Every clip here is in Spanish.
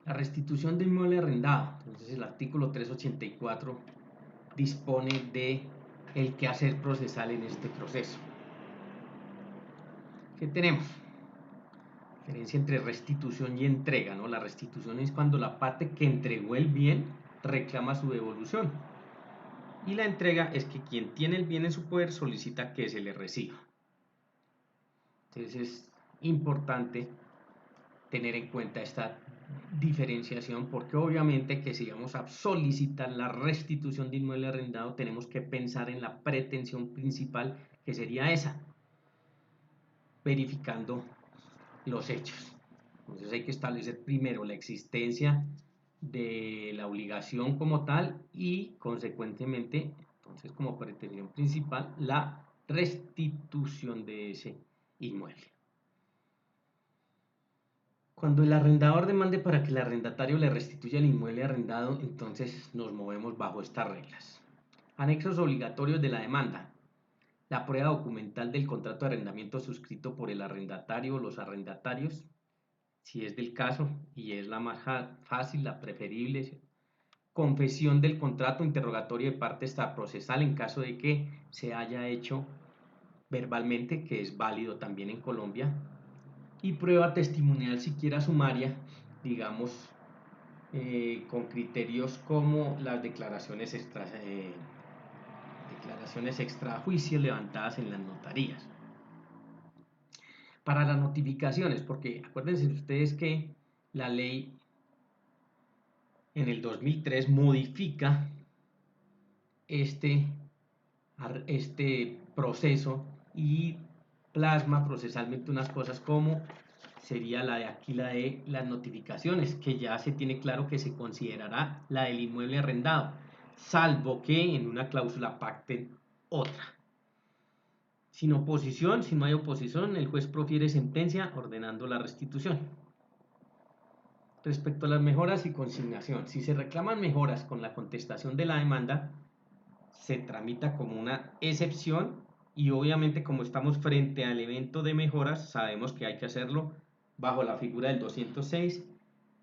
La restitución de inmueble arrendado. Entonces el artículo 384 dispone de el quehacer procesal en este proceso. ¿Qué tenemos? Diferencia entre restitución y entrega, ¿no? La restitución es cuando la parte que entregó el bien reclama su devolución. Y la entrega es que quien tiene el bien en su poder solicita que se le reciba. Entonces es importante tener en cuenta esta diferenciación, porque obviamente que si vamos a solicitar la restitución de inmueble arrendado tenemos que pensar en la pretensión principal, que sería esa, verificando los hechos. Entonces hay que establecer primero la existencia de la obligación como tal y consecuentemente, entonces como pretensión principal, la restitución de ese inmueble. Cuando el arrendador demande para que el arrendatario le restituya el inmueble arrendado, entonces nos movemos bajo estas reglas. Anexos obligatorios de la demanda. La prueba documental del contrato de arrendamiento suscrito por el arrendatario o los arrendatarios, si es del caso y es la más fácil, la preferible. Confesión del contrato, interrogatorio de parte hasta procesal en caso de que se haya hecho verbalmente, que es válido también en Colombia. Y prueba testimonial siquiera sumaria, digamos, con criterios como las declaraciones extrajuicio levantadas en las notarías. Para las notificaciones, porque acuérdense ustedes que la ley en el 2003 modifica este proceso y plasma procesalmente unas cosas como sería la de aquí, la de las notificaciones, que ya se tiene claro que se considerará la del inmueble arrendado, salvo que en una cláusula pacten otra. Sin oposición, si no hay oposición, el juez profiere sentencia ordenando la restitución. Respecto a las mejoras y consignación, si se reclaman mejoras con la contestación de la demanda, se tramita como una excepción y obviamente como estamos frente al evento de mejoras, sabemos que hay que hacerlo bajo la figura del 206,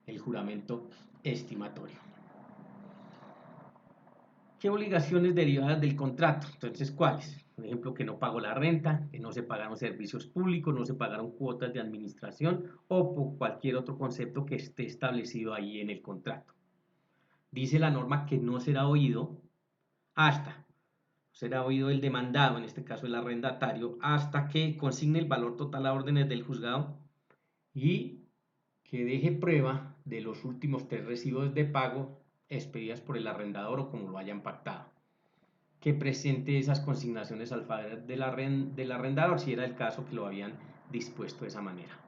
el juramento estimatorio. ¿Qué obligaciones derivadas del contrato? Entonces, ¿cuáles? Por ejemplo, que no pagó la renta, que no se pagaron servicios públicos, no se pagaron cuotas de administración o por cualquier otro concepto que esté establecido ahí en el contrato. Dice la norma que no será oído el demandado, en este caso el arrendatario, hasta que consigne el valor total a órdenes del juzgado y que deje prueba de los últimos 3 recibos de pago expedidas por el arrendador o como lo hayan pactado. Que presente esas consignaciones al favor del arrendador, si era el caso que lo habían dispuesto de esa manera.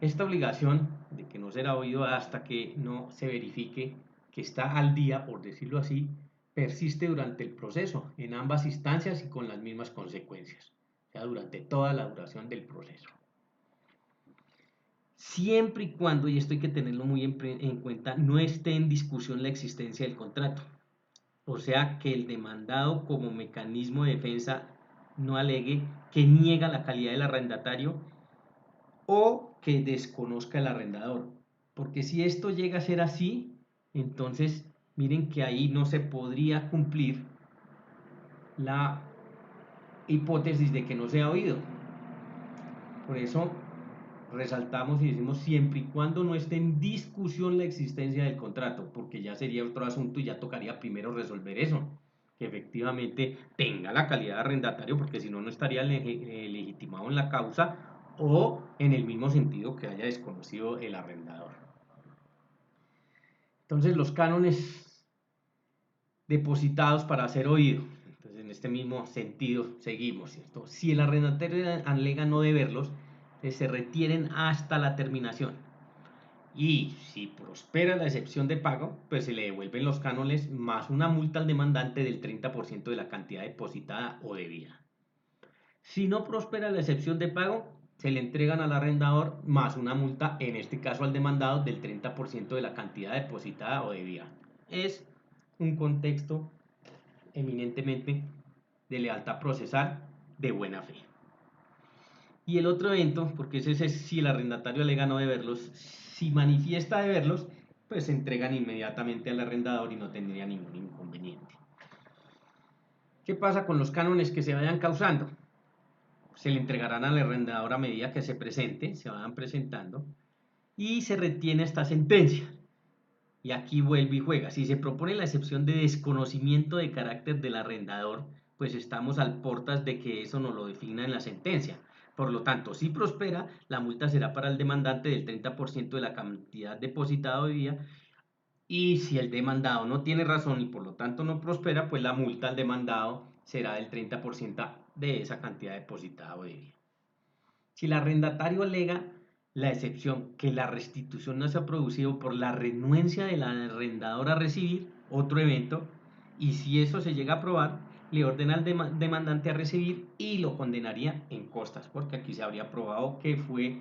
Esta obligación de que no será oído hasta que no se verifique que está al día, por decirlo así, persiste durante el proceso, en ambas instancias y con las mismas consecuencias, o sea, durante toda la duración del proceso. Siempre y cuando, y esto hay que tenerlo muy en cuenta, no esté en discusión la existencia del contrato. O sea, que el demandado como mecanismo de defensa no alegue que niega la calidad del arrendatario o que desconozca el arrendador. Porque si esto llega a ser así, entonces miren que ahí no se podría cumplir la hipótesis de que no se ha oído. Por eso resaltamos y decimos siempre y cuando no esté en discusión la existencia del contrato, porque ya sería otro asunto y ya tocaría primero resolver eso, que efectivamente tenga la calidad de arrendatario, porque si no, no estaría legitimado en la causa o en el mismo sentido que haya desconocido el arrendador. Entonces los cánones depositados para ser oído. Entonces en este mismo sentido seguimos, ¿cierto? Si el arrendatario alega no deberlos, se retienen hasta la terminación. Y si prospera la excepción de pago, pues se le devuelven los cánones más una multa al demandante del 30% de la cantidad depositada o debida. Si no prospera la excepción de pago, se le entregan al arrendador más una multa, en este caso al demandado, del 30% de la cantidad depositada o debida. Es un contexto eminentemente de lealtad procesal de buena fe. Y el otro evento, porque ese es si el arrendatario alega no deberlos, si manifiesta deberlos, pues se entregan inmediatamente al arrendador y no tendría ningún inconveniente. ¿Qué pasa con los cánones que se vayan causando? Se le entregarán al arrendador a medida que se presente, se vayan presentando, y se retiene esta sentencia. Y aquí vuelve y juega. Si se propone la excepción de desconocimiento de carácter del arrendador, pues estamos al portas de que eso no lo defina en la sentencia. Por lo tanto, si prospera, la multa será para el demandante del 30% de la cantidad depositada hoy día. Y si el demandado no tiene razón y por lo tanto no prospera, pues la multa al demandado será del 30% de esa cantidad depositada hoy día. Si el arrendatario alega la excepción que la restitución no se ha producido por la renuencia del arrendador a recibir otro evento, y si eso se llega a probar, le ordena al demandante a recibir y lo condenaría en costas, porque aquí se habría probado que fue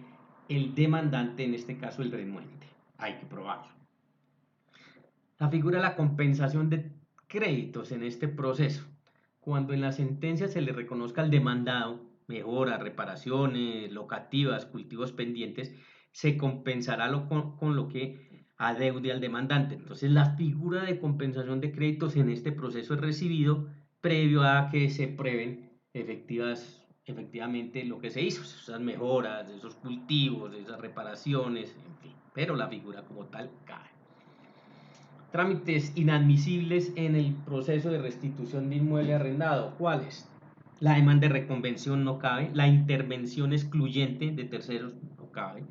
el demandante, en este caso el renuente. Hay que probarlo. La figura de la compensación de créditos en este proceso. Cuando en la sentencia se le reconozca al demandado mejoras, reparaciones, locativas, cultivos pendientes, se compensará con lo que adeude al demandante. Entonces, la figura de compensación de créditos en este proceso es recibido previo a que se prueben efectivamente lo que se hizo, esas mejoras, esos cultivos, esas reparaciones, en fin. Pero la figura como tal cae. Trámites inadmisibles en el proceso de restitución de inmueble arrendado. ¿Cuáles? La demanda de reconvención no cabe, la intervención excluyente de terceros no cabe,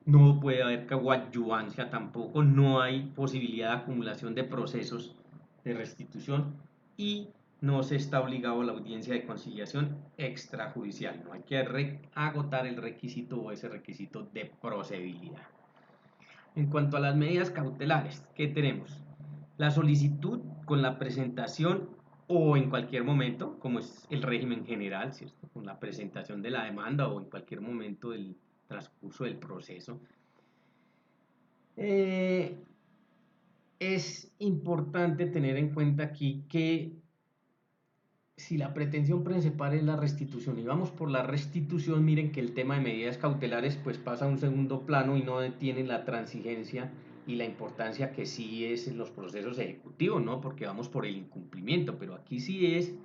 no puede haber coadyuvancia tampoco, no hay posibilidad de acumulación de procesos de restitución y no se está obligado a la audiencia de conciliación extrajudicial. No hay que agotar el requisito o ese requisito de procedibilidad. En cuanto a las medidas cautelares, ¿qué tenemos? La solicitud con la presentación o en cualquier momento, como es el régimen general, ¿cierto? Con la presentación de la demanda o en cualquier momento del transcurso del proceso. Es importante tener en cuenta aquí que si la pretensión principal es la restitución y vamos por la restitución, miren que el tema de medidas cautelares pues pasa a un segundo plano y no tiene la transigencia y la importancia que sí es en los procesos ejecutivos, ¿no? Porque vamos por el incumplimiento, pero aquí sí es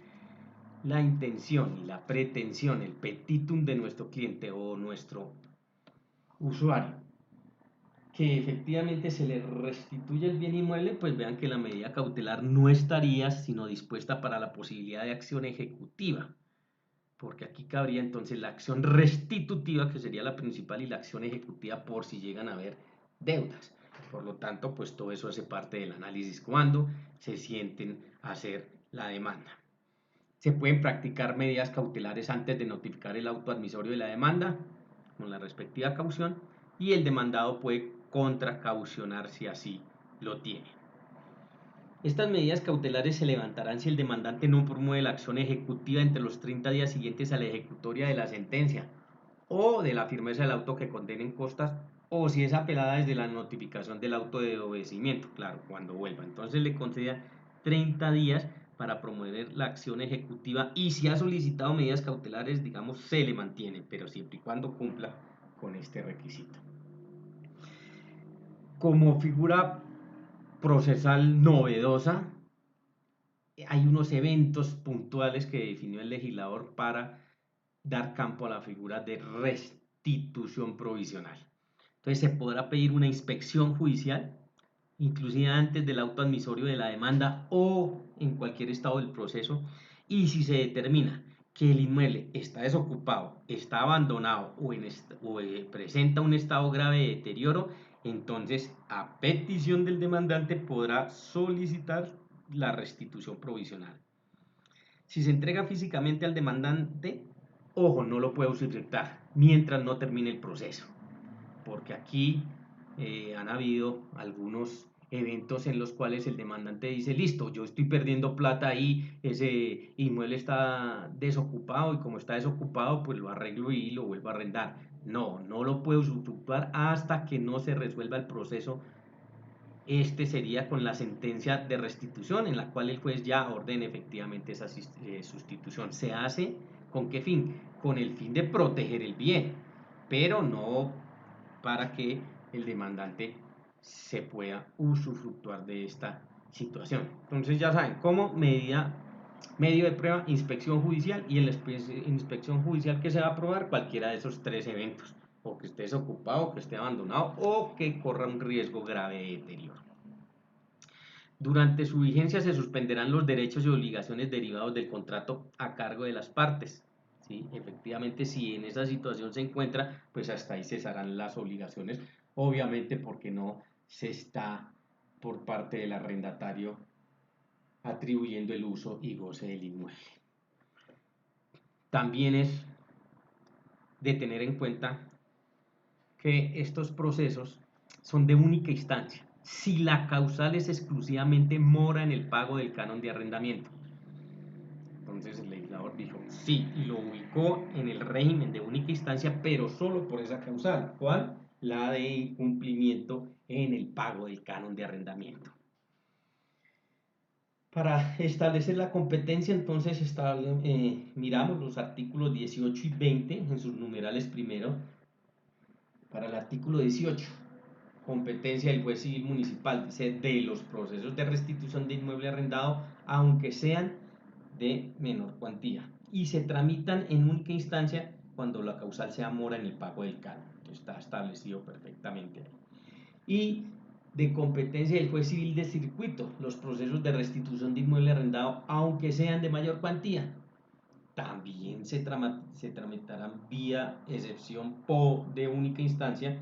la intención y la pretensión, el petitum de nuestro cliente o nuestro usuario, que efectivamente se le restituye el bien inmueble, pues vean que la medida cautelar no estaría sino dispuesta para la posibilidad de acción ejecutiva, porque aquí cabría entonces la acción restitutiva, que sería la principal, y la acción ejecutiva por si llegan a haber deudas. Por lo tanto, pues todo eso hace parte del análisis cuando se sienten a hacer la demanda. Se pueden practicar medidas cautelares antes de notificar el auto admisorio de la demanda, con la respectiva caución, y el demandado puede contracaucionar si así lo tiene. Estas medidas cautelares se levantarán si el demandante no promueve la acción ejecutiva entre los 30 días siguientes a la ejecutoria de la sentencia o de la firmeza del auto que condene en costas, o si es apelada desde la notificación del auto de obedecimiento, claro, cuando vuelva. Entonces le concederá 30 días para promover la acción ejecutiva y si ha solicitado medidas cautelares, digamos, se le mantiene, pero siempre y cuando cumpla con este requisito. Como figura procesal novedosa, hay unos eventos puntuales que definió el legislador para dar campo a la figura de restitución provisional. Entonces se podrá pedir una inspección judicial, inclusive antes del auto admisorio de la demanda o en cualquier estado del proceso, y si se determina que el inmueble está desocupado, está abandonado o presenta un estado grave de deterioro, entonces a petición del demandante podrá solicitar la restitución provisional. Si se entrega físicamente al demandante, ojo, no lo puede usufructar mientras no termine el proceso, porque aquí han habido algunos eventos en los cuales el demandante dice, listo, yo estoy perdiendo plata ahí, ese inmueble está desocupado y como está desocupado, pues lo arreglo y lo vuelvo a arrendar. No, no lo puede usufructuar hasta que no se resuelva el proceso. Este sería con la sentencia de restitución en la cual el juez ya ordena efectivamente esa sustitución. ¿Se hace con qué fin? Con el fin de proteger el bien, pero no para que el demandante se pueda usufructuar de esta situación. Entonces ya saben, como medio de prueba, inspección judicial, y en la inspección judicial que se va a aprobar cualquiera de esos tres eventos, o que esté desocupado, que esté abandonado, o que corra un riesgo grave de deterioro. Durante su vigencia se suspenderán los derechos y obligaciones derivados del contrato a cargo de las partes. ¿Sí? Efectivamente, si en esa situación se encuentra, pues hasta ahí cesarán las obligaciones, obviamente porque no se está por parte del arrendatario atribuyendo el uso y goce del inmueble. También es de tener en cuenta que estos procesos son de única instancia si la causal es exclusivamente mora en el pago del canon de arrendamiento. Entonces el legislador dijo, sí, y lo ubicó en el régimen de única instancia, pero solo por esa causal. ¿Cuál? La de incumplimiento en el pago del canon de arrendamiento. Para establecer la competencia, entonces miramos los artículos 18 y 20 en sus numerales primero. Para el artículo 18, competencia del juez civil municipal, dice de los procesos de restitución de inmueble arrendado, aunque sean de menor cuantía, y se tramitan en única instancia cuando la causal sea mora en el pago del canon. Entonces está establecido perfectamente ahí. Y de competencia del juez civil de circuito, los procesos de restitución de inmueble arrendado, aunque sean de mayor cuantía, también se tramitarán vía excepción de única instancia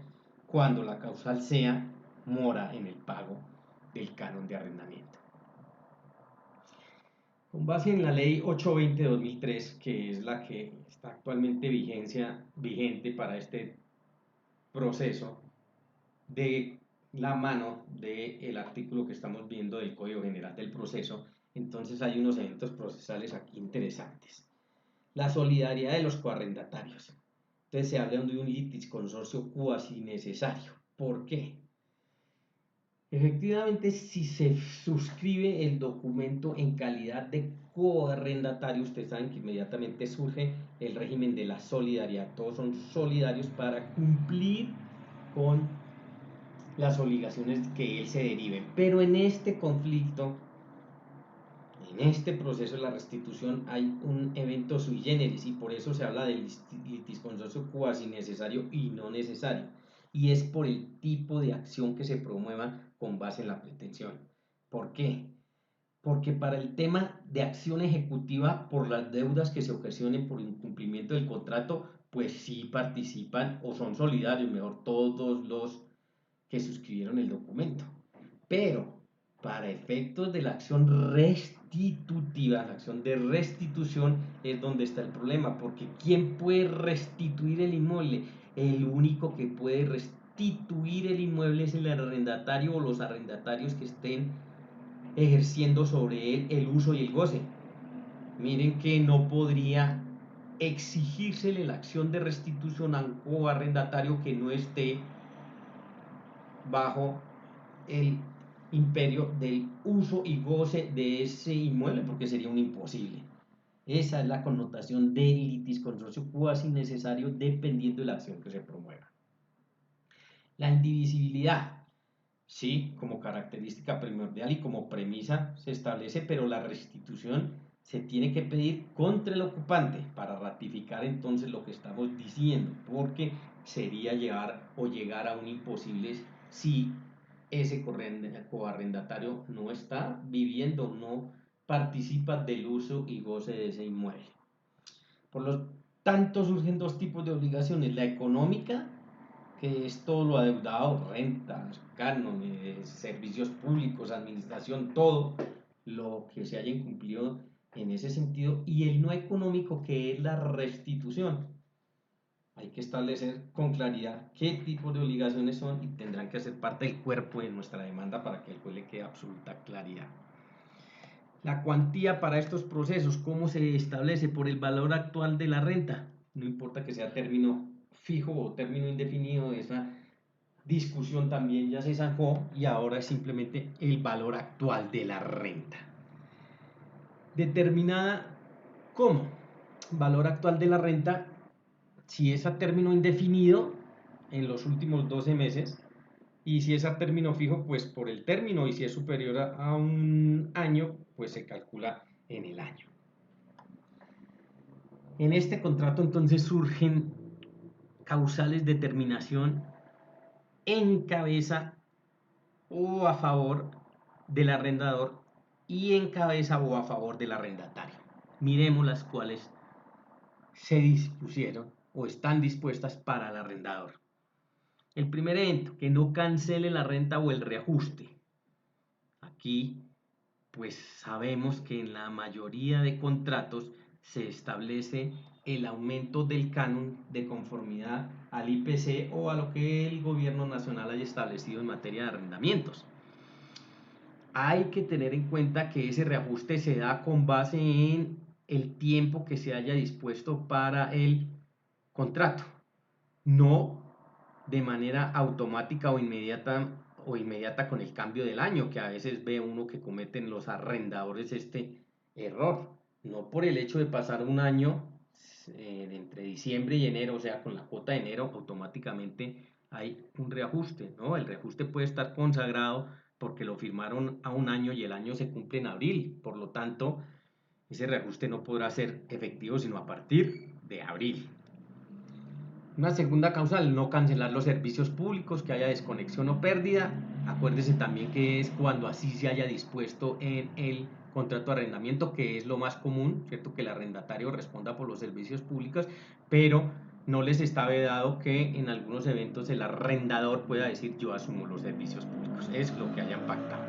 cuando la causal sea mora en el pago del canon de arrendamiento. Con base en la ley 820 de 2003, que es la que está actualmente vigente para este proceso, de la mano del artículo que estamos viendo del Código General del Proceso, entonces hay unos eventos procesales aquí interesantes. La solidaridad de los coarrendatarios. Entonces se habla de un litisconsorcio cuasi necesario. ¿Por qué? Efectivamente, si se suscribe el documento en calidad de coarrendatario, ustedes saben que inmediatamente surge el régimen de la solidaridad. Todos son solidarios para cumplir con las obligaciones que él se deriven. Pero en este conflicto, en este proceso de la restitución, hay un evento sui generis y por eso se habla del litisconsorcio cuasi necesario y no necesario. Y es por el tipo de acción que se promueva con base en la pretensión. ¿Por qué? Porque para el tema de acción ejecutiva por las deudas que se ocasionen por incumplimiento del contrato, pues sí participan o son solidarios, mejor, todos los que suscribieron el documento. Pero para efectos de la acción restitutiva, la acción de restitución es donde está el problema, porque ¿quién puede restituir el inmueble? El único que puede restituir el inmueble es el arrendatario o los arrendatarios que estén ejerciendo sobre él el uso y el goce. Miren que no podría exigírsele la acción de restitución a un coarrendatario que no esté bajo el imperio del uso y goce de ese inmueble, porque sería un imposible. Esa es la connotación del litisconsorcio cuasi necesario dependiendo de la acción que se promueva. La indivisibilidad, sí, como característica primordial y como premisa se establece, pero la restitución se tiene que pedir contra el ocupante para ratificar entonces lo que estamos diciendo, porque sería llegar a un imposible si ese coarrendatario no está viviendo, no participa del uso y goce de ese inmueble. Por lo tanto, surgen dos tipos de obligaciones: la económica, que es todo lo adeudado, rentas, cánones, servicios públicos, administración, todo lo que se haya incumplido en ese sentido, y el no económico, que es la restitución. Hay que establecer con claridad qué tipo de obligaciones son y tendrán que ser parte del cuerpo de nuestra demanda para que al juez le quede absoluta claridad. La cuantía para estos procesos, ¿cómo se establece? Por el valor actual de la renta. No importa que sea término fijo o término indefinido, esa discusión también ya se zanjó y ahora es simplemente el valor actual de la renta. Determinada como valor actual de la renta, si es a término indefinido en los últimos 12 meses, Y si es a término fijo, pues por el término, y si es superior a un año, pues se calcula en el año. En este contrato entonces surgen causales de terminación en cabeza o a favor del arrendador y en cabeza o a favor del arrendatario. Miremos las cuales se dispusieron o están dispuestas para el arrendador. El primer evento, que no cancele la renta o el reajuste. Aquí, pues sabemos que en la mayoría de contratos se establece el aumento del canon de conformidad al IPC o a lo que el gobierno nacional haya establecido en materia de arrendamientos. Hay que tener en cuenta que ese reajuste se da con base en el tiempo que se haya dispuesto para el contrato, no de manera automática o inmediata con el cambio del año, que a veces ve uno que cometen los arrendadores este error. No por el hecho de pasar un año entre diciembre y enero, o sea, con la cuota de enero, automáticamente hay un reajuste, ¿no? El reajuste puede estar consagrado porque lo firmaron a un año y el año se cumple en abril. Por lo tanto, ese reajuste no podrá ser efectivo sino a partir de abril. Una segunda causa, el no cancelar los servicios públicos, que haya desconexión o pérdida. Acuérdese también que es cuando así se haya dispuesto en el contrato de arrendamiento, que es lo más común, ¿cierto? Que el arrendatario responda por los servicios públicos, pero no les está vedado que en algunos eventos el arrendador pueda decir yo asumo los servicios públicos. Es lo que hayan pactado.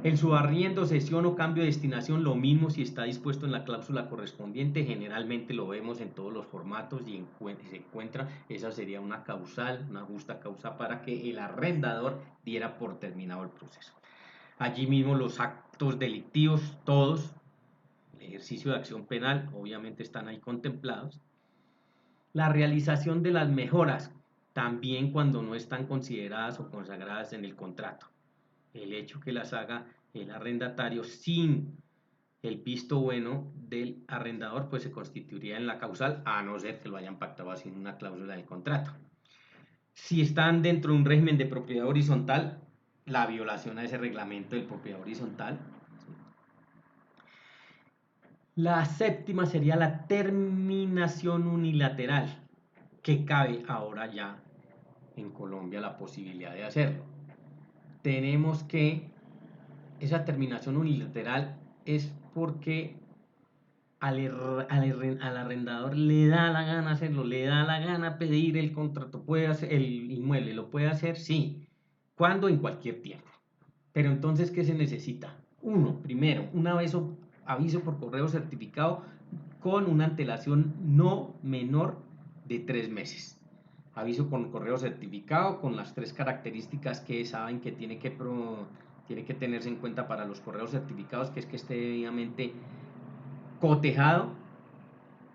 El subarriendo, cesión o cambio de destinación, lo mismo si está dispuesto en la cláusula correspondiente, generalmente lo vemos en todos los formatos y se encuentra, esa sería una causal, una justa causa para que el arrendador diera por terminado el proceso. Allí mismo los actos delictivos, todos, el ejercicio de acción penal, obviamente están ahí contemplados. La realización de las mejoras, también cuando no están consideradas o consagradas en el contrato. El hecho que las haga el arrendatario sin el visto bueno del arrendador, pues se constituiría en la causal, a no ser que lo hayan pactado así en una cláusula del contrato. Si están dentro de un régimen de propiedad horizontal, la violación a ese reglamento de propiedad horizontal. La séptima sería la terminación unilateral, que cabe ahora ya en Colombia la posibilidad de hacerlo. Tenemos que esa terminación unilateral es porque al arrendador le da la gana hacerlo, le da la gana pedir el contrato, puede hacer el inmueble, lo puede hacer, sí. ¿Cuándo? En cualquier tiempo. Pero entonces, ¿qué se necesita? Uno, primero, un aviso por correo certificado con una antelación no menor de 3 meses. Aviso con correo certificado con las 3 características que saben que tiene que tenerse en cuenta para los correos certificados, que es que esté debidamente cotejado,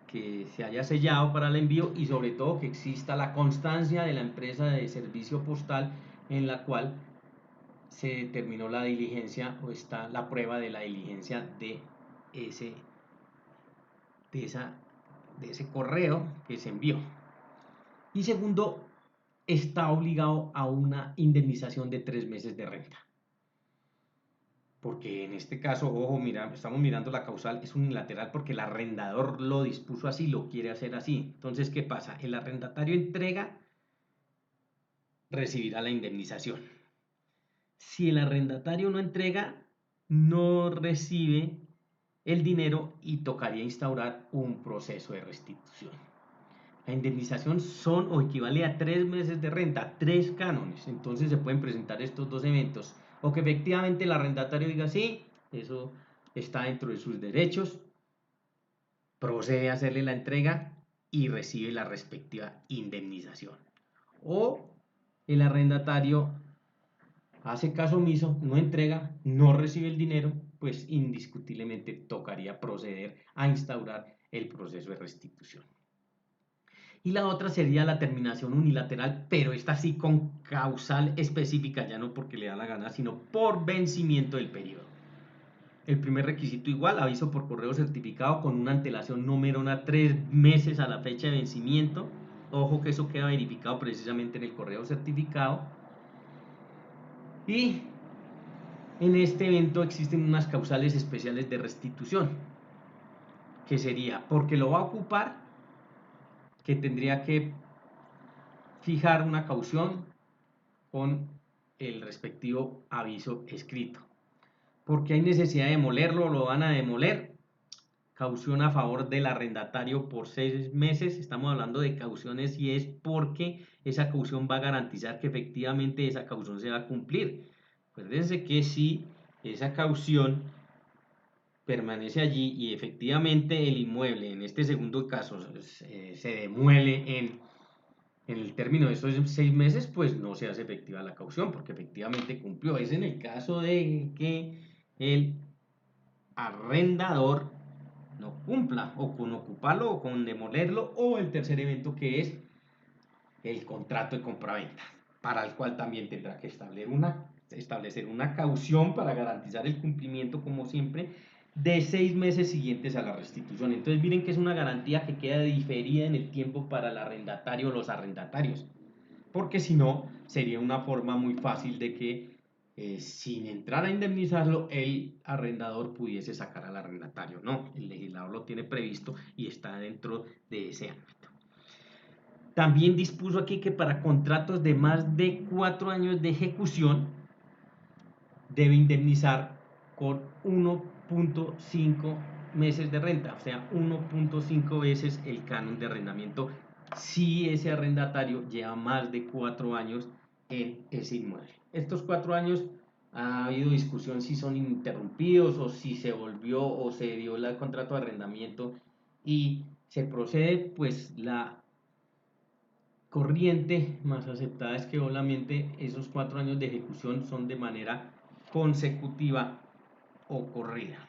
que se haya sellado para el envío y sobre todo que exista la constancia de la empresa de servicio postal en la cual se determinó la diligencia o está la prueba de la diligencia de ese, de ese correo que se envió. Y segundo, está obligado a una indemnización de 3 meses de renta. Porque en este caso, ojo, mira, estamos mirando la causal, es unilateral porque el arrendador lo dispuso así, lo quiere hacer así. Entonces, ¿qué pasa? El arrendatario entrega, recibirá la indemnización. Si el arrendatario no entrega, no recibe el dinero y tocaría instaurar un proceso de restitución. La indemnización son o equivale a 3 meses de renta, 3 cánones. Entonces se pueden presentar estos dos eventos. O que efectivamente el arrendatario diga sí, eso está dentro de sus derechos, procede a hacerle la entrega y recibe la respectiva indemnización. O el arrendatario hace caso omiso, no entrega, no recibe el dinero, pues indiscutiblemente tocaría proceder a instaurar el proceso de restitución. Y la otra sería la terminación unilateral, pero esta sí con causal específica, ya no porque le da la gana, sino por vencimiento del periodo. El primer requisito igual, aviso por correo certificado con una antelación no menor a 3 meses a la fecha de vencimiento. Ojo que eso queda verificado precisamente en el correo certificado. Y en este evento existen unas causales especiales de restitución, que sería porque lo va a ocupar, que tendría que fijar una caución con el respectivo aviso escrito. Porque hay necesidad de demolerlo, lo van a demoler. Caución a favor del arrendatario por 6 meses. Estamos hablando de cauciones y es porque esa caución va a garantizar que efectivamente esa caución se va a cumplir. Acuérdense que si esa caución permanece allí y efectivamente el inmueble, en este segundo caso, se demuele en el término de estos 6 meses, pues no se hace efectiva la caución porque efectivamente cumplió. Es en el caso de que el arrendador no cumpla, o con ocuparlo, o con demolerlo, o el tercer evento que es el contrato de compraventa, para el cual también tendrá que establecer una caución para garantizar el cumplimiento, como siempre, de 6 meses siguientes a la restitución. Entonces miren que es una garantía que queda diferida en el tiempo para el arrendatario o los arrendatarios, porque si no, sería una forma muy fácil de que sin entrar a indemnizarlo, el arrendador pudiese sacar al arrendatario. No, el legislador lo tiene previsto y está dentro de ese ámbito. También dispuso aquí que para contratos de más de 4 años de ejecución debe indemnizar con 1.5 meses de renta, o sea, 1.5 veces el canon de arrendamiento si ese arrendatario lleva más de 4 años en ese inmueble. Estos 4 años ha habido discusión si son interrumpidos o si se volvió o se dio el contrato de arrendamiento y se procede, pues la corriente más aceptada es que obviamente esos 4 años de ejecución son de manera consecutiva o corrida.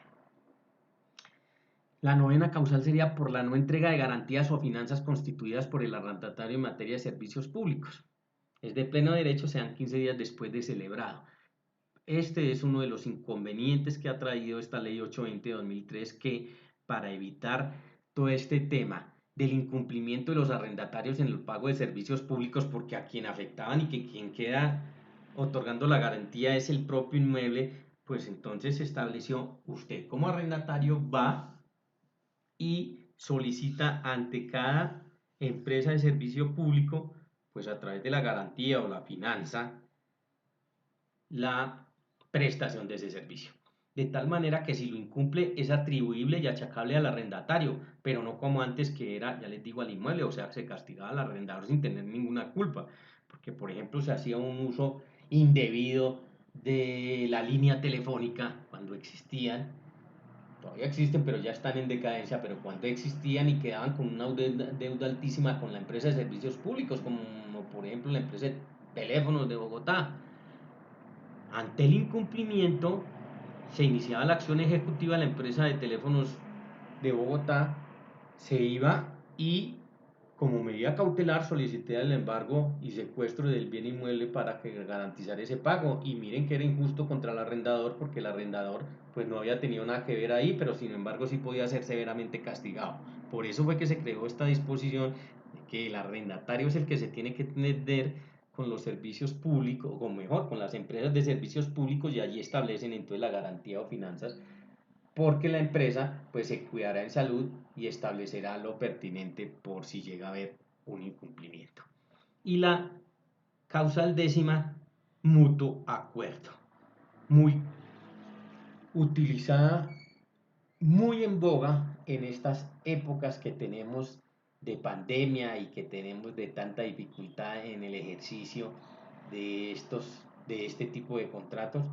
La novena causal sería por la no entrega de garantías o finanzas constituidas por el arrendatario en materia de servicios públicos. Es de pleno derecho, sean 15 días después de celebrado. Este es uno de los inconvenientes que ha traído esta ley 820 de 2003, que para evitar todo este tema del incumplimiento de los arrendatarios en el pago de servicios públicos, porque a quien afectaban y que quien queda otorgando la garantía es el propio inmueble, pues entonces se estableció, usted como arrendatario va y solicita ante cada empresa de servicio público, pues a través de la garantía o la finanza, la prestación de ese servicio. De tal manera que si lo incumple es atribuible y achacable al arrendatario, pero no como antes, que era, ya les digo, al inmueble, o sea, se castigaba al arrendador sin tener ninguna culpa, porque por ejemplo se hacía un uso indebido de la línea telefónica cuando existían, todavía existen, pero ya están en decadencia, pero cuando existían y quedaban con una deuda altísima con la empresa de servicios públicos, como por ejemplo la empresa de teléfonos de Bogotá. Ante el incumplimiento, se iniciaba la acción ejecutiva. La empresa de teléfonos de Bogotá se iba y, como medida cautelar, solicité el embargo y secuestro del bien inmueble para que garantizar ese pago. Y miren que era injusto contra el arrendador, porque el arrendador pues no había tenido nada que ver ahí, pero sin embargo sí podía ser severamente castigado. Por eso fue que se creó esta disposición de que el arrendatario es el que se tiene que tener con los servicios públicos, o mejor, con las empresas de servicios públicos, y allí establecen entonces la garantía o finanzas, porque la empresa pues se cuidará en salud y establecerá lo pertinente por si llega a haber un incumplimiento. Y la causal décima, mutuo acuerdo, muy utilizada, muy en boga en estas épocas que tenemos de pandemia y que tenemos de tanta dificultad en el ejercicio de este tipo de contratos,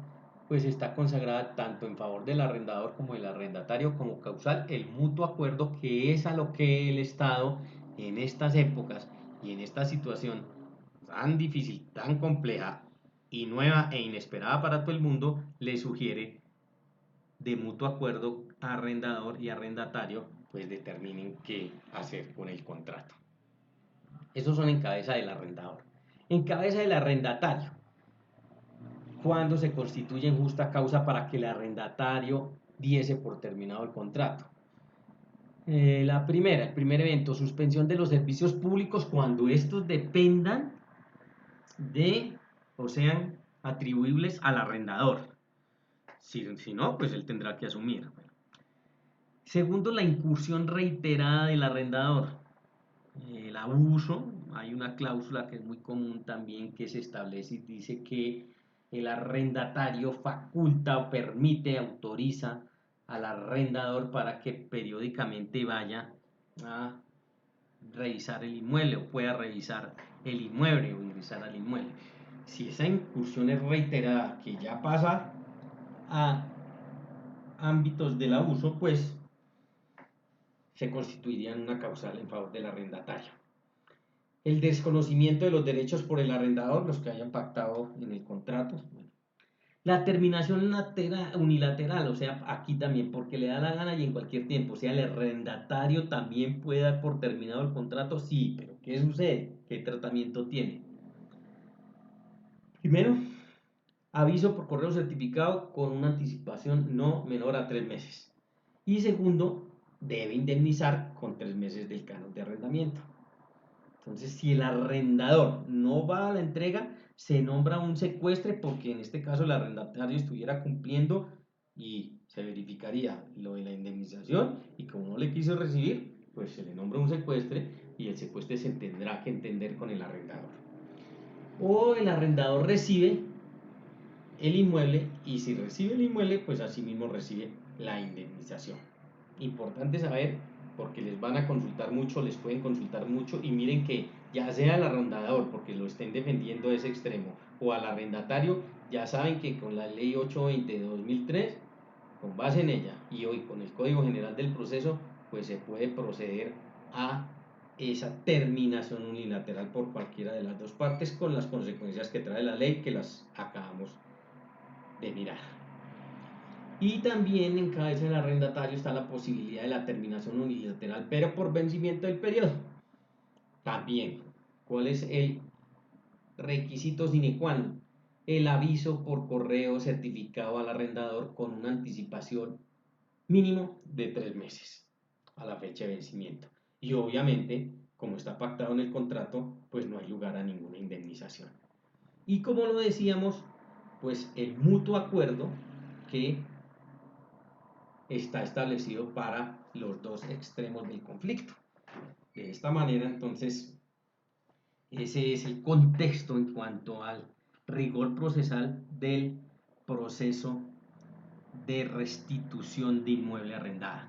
pues está consagrada tanto en favor del arrendador como del arrendatario como causal el mutuo acuerdo, que es a lo que el Estado en estas épocas y en esta situación tan difícil, tan compleja y nueva e inesperada para todo el mundo, le sugiere de mutuo acuerdo arrendador y arrendatario, pues determinen qué hacer con el contrato. Esos son en cabeza del arrendador. En cabeza del arrendatario, cuando se constituye en justa causa para que el arrendatario diese por terminado el contrato. El primer evento, suspensión de los servicios públicos cuando estos dependan de o sean atribuibles al arrendador. Si no, pues él tendrá que asumir. Segundo, la incursión reiterada del arrendador. El abuso, hay una cláusula que es muy común también que se establece y dice que el arrendatario faculta o permite, autoriza al arrendador para que periódicamente vaya a revisar el inmueble o pueda revisar el inmueble o ingresar al inmueble. Si esa incursión es reiterada, que ya pasa a ámbitos del abuso, pues se constituiría en una causal en favor del arrendatario. El desconocimiento de los derechos por el arrendador, los que hayan pactado en el contrato. La terminación unilateral, o sea, aquí también porque le da la gana y en cualquier tiempo, o sea, el arrendatario también puede dar por terminado el contrato, sí, pero ¿qué sucede? ¿Qué tratamiento tiene? Primero, aviso por correo certificado con una anticipación no menor a 3 meses. Y segundo, debe indemnizar con 3 meses del canon de arrendamiento. Entonces, si el arrendador no va a la entrega, se nombra un secuestre porque en este caso el arrendatario estuviera cumpliendo y se verificaría lo de la indemnización y como no le quiso recibir, pues se le nombra un secuestre y el secuestre se tendrá que entender con el arrendador. O el arrendador recibe el inmueble y si recibe el inmueble, pues asimismo recibe la indemnización. Importante saber porque les van a consultar mucho, les pueden consultar mucho y miren que ya sea al arrendador porque lo estén defendiendo de ese extremo o al arrendatario, ya saben que con la ley 820 de 2003, con base en ella y hoy con el Código General del Proceso, pues se puede proceder a esa terminación unilateral por cualquiera de las dos partes con las consecuencias que trae la ley que las acabamos de mirar. Y también en cabeza del arrendatario está la posibilidad de la terminación unilateral, pero por vencimiento del periodo. También, ¿cuál es el requisito sine qua non? El aviso por correo certificado al arrendador con una anticipación mínimo de 3 meses a la fecha de vencimiento. Y obviamente, como está pactado en el contrato, pues no hay lugar a ninguna indemnización. Y como lo decíamos, pues el mutuo acuerdo que está establecido para los dos extremos del conflicto. De esta manera, entonces, ese es el contexto en cuanto al rigor procesal del proceso de restitución de inmueble arrendada.